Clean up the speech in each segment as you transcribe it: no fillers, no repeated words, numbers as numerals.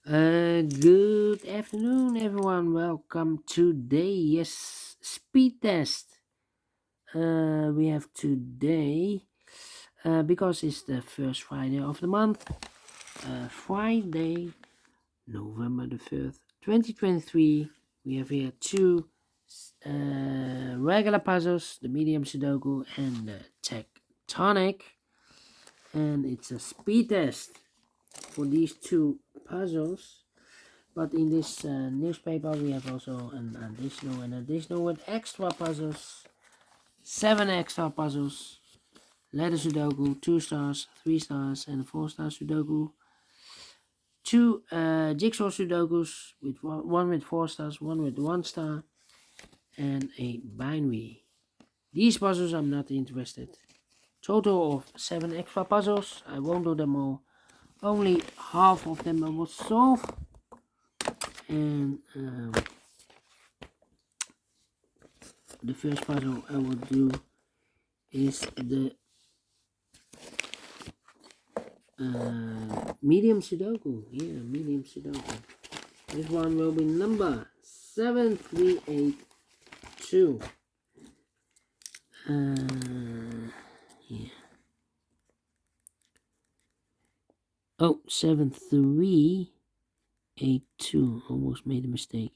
Good afternoon, everyone. Welcome today. Yes, speed test. We have today because it's the first Friday of the month. Friday, November the 3rd, 2023. We have here two regular puzzles, the Medium Sudoku and the Tectonic, and it's a speed test for these two puzzles. But in this newspaper, we have also an additional with extra puzzles, 7 extra puzzles, letter Sudoku, 2 stars, 3 stars, and 4 star Sudoku. Two jigsaw Sudokus with one with 4 stars, one with 1 star, and a binary. These puzzles I'm not interested. Total of 7 extra puzzles. I won't do them all. Only half of them I will solve. And the first puzzle I will do is the medium Sudoku. Yeah, medium Sudoku. This one will be number 7382. Yeah. Oh, 7382. Almost made a mistake.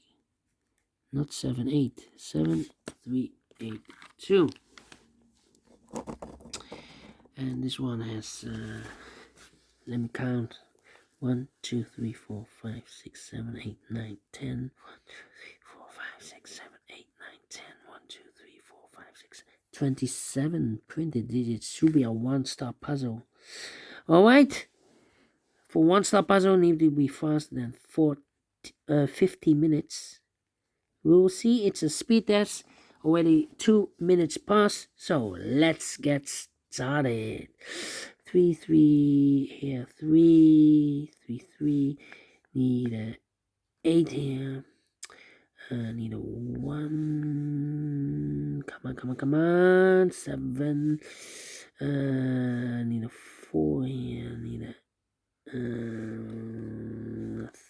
Not 78. 7382. And this one has let me count. 1, 2, 3, 4, 5, 6, 7, 8, 9, 10. 1, 2, 3, 4, 5, 6, 7, 8, 9, 10. 1, 2, 3, 4, 5, 6, 27 printed digits. Should be a 1 star puzzle. Alright. For 1 star puzzle, need to be faster than 50 minutes. We will see. It's a speed test. Already 2 minutes past. So let's get started. 3, 3 here. 3, 3, 3. Need a 8 here. Need a 1. Come on. 7. Need a 4 here. Need a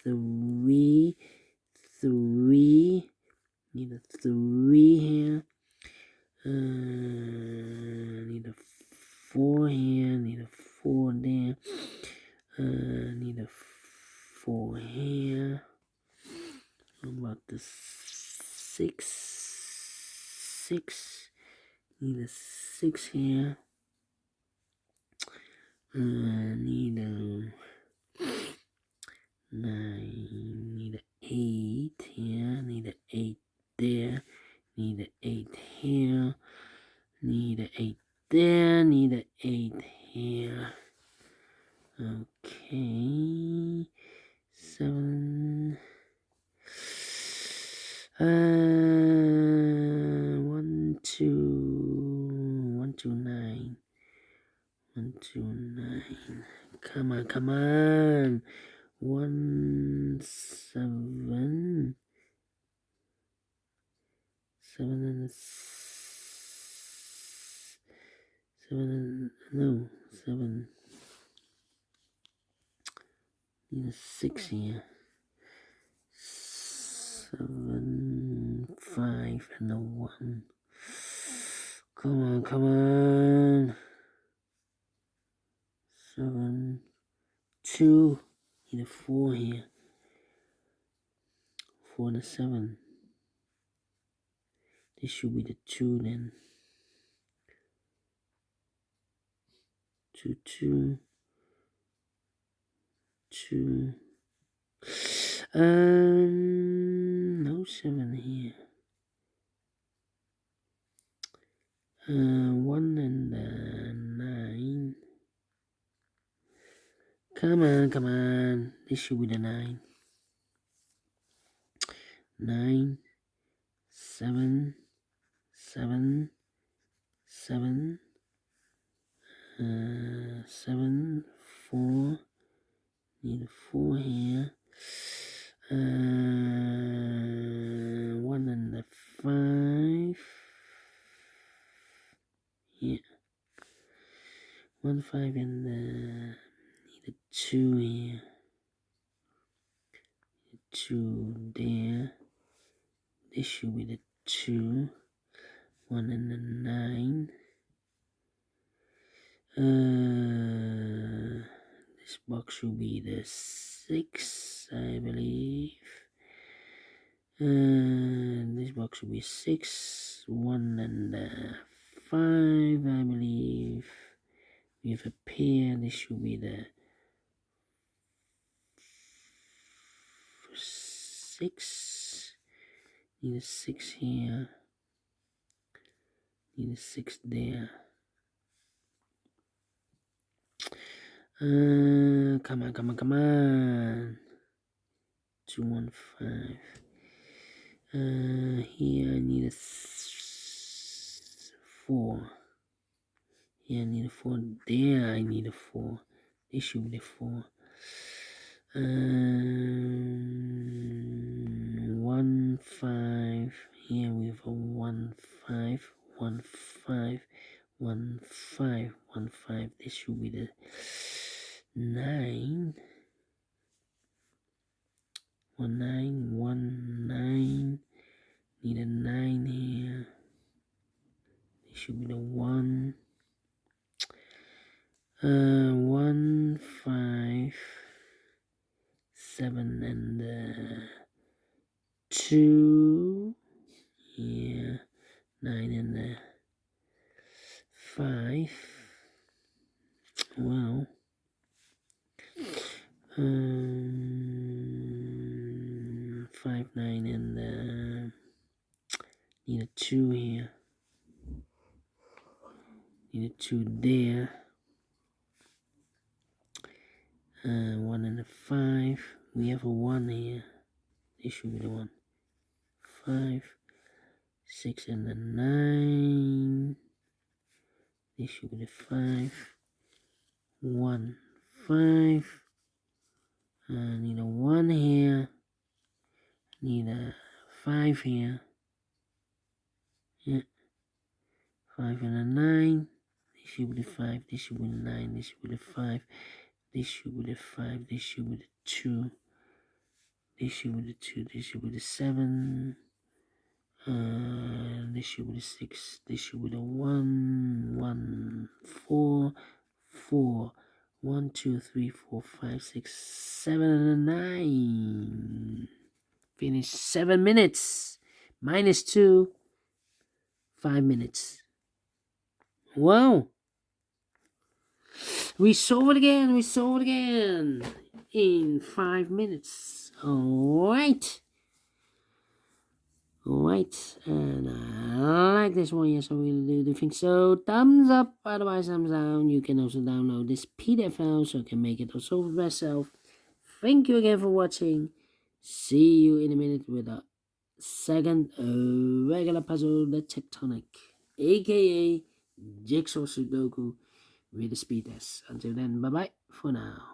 3. 3. Need a 3 here. Need a 4 here. Need a 4 there. Need a 4 here. How about the 6? 6. Need a 6 here. Need a 9. Need a 8 here. Need a 8 there. Need a 8 here. Need a 8 there. Need a 8 here. Okay. 7. 1, 2. 1, 2, 9. 1, 2, 9. Come on. 1, 7. 7 and 7 no 7. Need a 6 here. 7, 5 and a 1. Come on. 7, 2. Need a 4 here. 4 and a 7. This should be the 2 then. 2, 2. 2. No 7 here. 1 and 9. Come on. This should be the 9. 9, 7, 7, 7, 7, 4. Need a 4 here. 1 and a 5. Yeah. 1, 5 and need a 2 here. 2 there. This should be the 2. 1 and the 9. This box should be the 6, I believe. This box should be 6. 1 and the 5, I believe. We have a pair. This should be the 6. Need a 6 here. Need a 6 there. Come on. 2, 1, 5. Here I need a 4. Here I need a 4. There I need a 4. This should be the 4. 1, 5. Here we have a 1, 5. 1, 5. 1, 5. 1, 5. This should be the 9. 1, 9. 1, 9. Need a 9 here. This should be the 1. 1, 5, 7 and 2. Yeah. 9 and 5. Well. 5, 9 and need a 2 here. Need a 2 there. 1 and a 5. We have a 1 here. This should be the 1. 5, 6 and a 9. This should be the 5. 1, 5. Need a 1 here. Need a 5 here. Yeah. 5 and a 9. This should be the 5. This should be the 9. This should be the 5. This should be the 5. This should be the 2. This should be the 2. This should be the 7. This should be the 6. This should be the 1. 1, 4. 4. 1, 2, 3, 4, 5, 6, 7, and 9. Finish 7 minutes. -2. 5 minutes. Wow. We solve it again. In 5 minutes. Alright. And I like this one. Yes, I really do think so. Thumbs up, otherwise thumbs down. You can also download this PDF file so you can make it also for myself. Thank you again for watching. See you in a minute with a second regular puzzle, the tectonic, aka Jigsaw Sudoku with the speed test. Until then, bye bye for now.